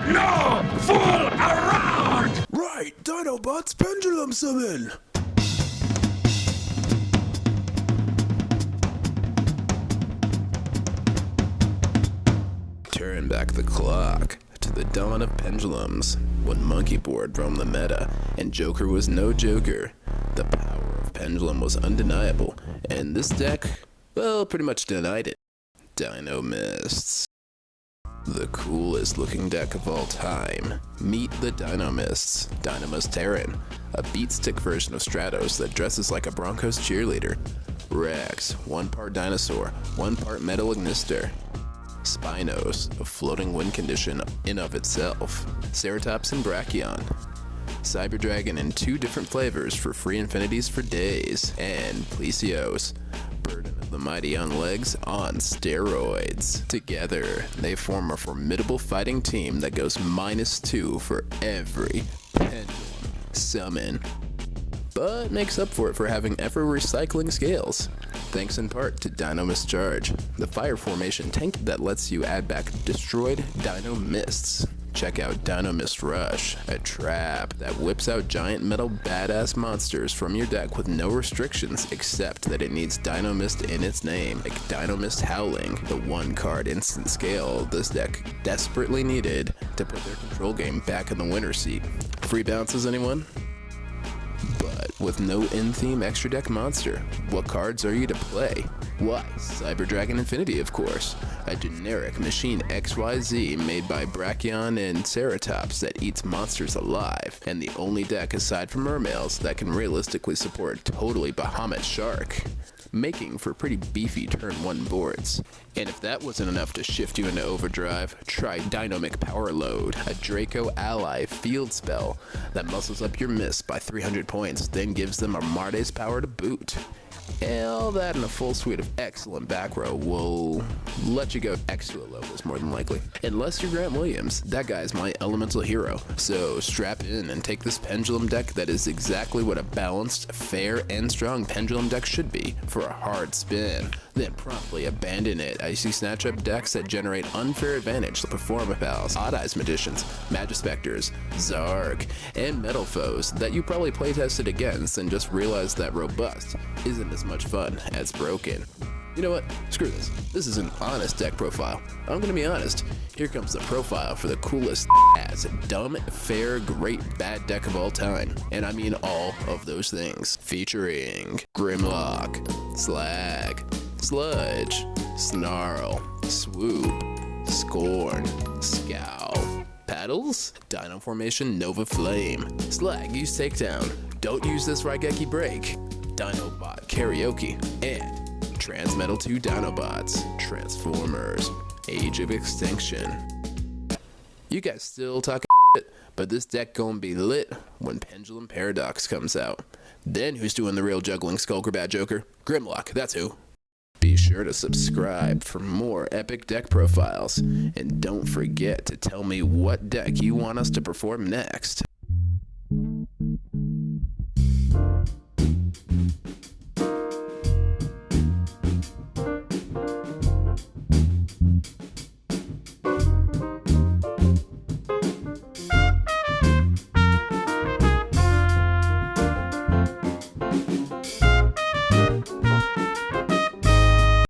No fool around! Right, Dinobots Pendulum Summon! Turn back the clock to the dawn of pendulums, when Monkey Board roamed the meta, and Joker was no joker. The power of Pendulum was undeniable, and this deck, well, pretty much denied it. Dinomists. The coolest looking deck of all time. Meet the Dinomists. Dinomist Terran, a beatstick version of Stratos that dresses like a Broncos cheerleader. Rex, 1 part dinosaur, 1 part metal ignister. Spinos, a floating wind condition in of itself. Ceratops and Brachion. Cyber Dragon in 2 different flavors for free infinities for days. And Plesios, Burden of the Mighty on legs on steroids. Together, they form a formidable fighting team that goes -2 for every pendulum summon, but makes up for it for having ever recycling scales, thanks in part to Dinomist Charge, the fire formation tank that lets you add back destroyed Dinomists. Check out Dinomist Rush, a trap that whips out giant metal badass monsters from your deck with no restrictions except that it needs Dinomist in its name, like Dinomist Howling, the 1 card instant scale this deck desperately needed to put their control game back in the winner's seat. Free bounces, anyone? But with no in-theme extra deck monster, what cards are you to play? Why, Cyber Dragon Infinity, of course, a generic machine XYZ made by Brachion and Ceratops that eats monsters alive, and the only deck aside from Mermails that can realistically support totally Bahamut Shark, making for pretty beefy turn 1 boards. And if that wasn't enough to shift you into overdrive, try Dynamic Power Load, a Draco ally field spell that muscles up your mist by 300 points, then gives them Armade's power to boot. All that and a full suite of excellent back row will let you go extra levels more than likely. Unless you're Grant Williams, that guy's my elemental hero. So strap in and take this pendulum deck that is exactly what a balanced, fair, and strong pendulum deck should be for a hard spin. Then promptly abandon it as you snatch up decks that generate unfair advantage like Performa Pals, Odd Eyes Magicians, Magispectors, Zarg, and Metal Foes that you probably playtested against and just realized that robust isn't as much fun as broken. You know what? Screw this. This is an honest deck profile. I'm gonna be honest. Here comes the profile for the coolest ass dumb, fair, great, bad deck of all time. And I mean all of those things. Featuring Grimlock, Slag, Sludge, Snarl, Swoop, Scorn, Scowl, Paddles, Dino Formation, Nova Flame, Slag, use Takedown, Don't Use This Raigeki Break, Dinobot Karaoke, and Transmetal 2 Dinobots, Transformers, Age of Extinction. You guys still talking shit, but this deck gonna be lit when Pendulum Paradox comes out. Then who's doing the real juggling, Skulker Bad Joker? Grimlock, that's who. Be sure to subscribe for more epic deck profiles, and don't forget to tell me what deck you want us to perform next.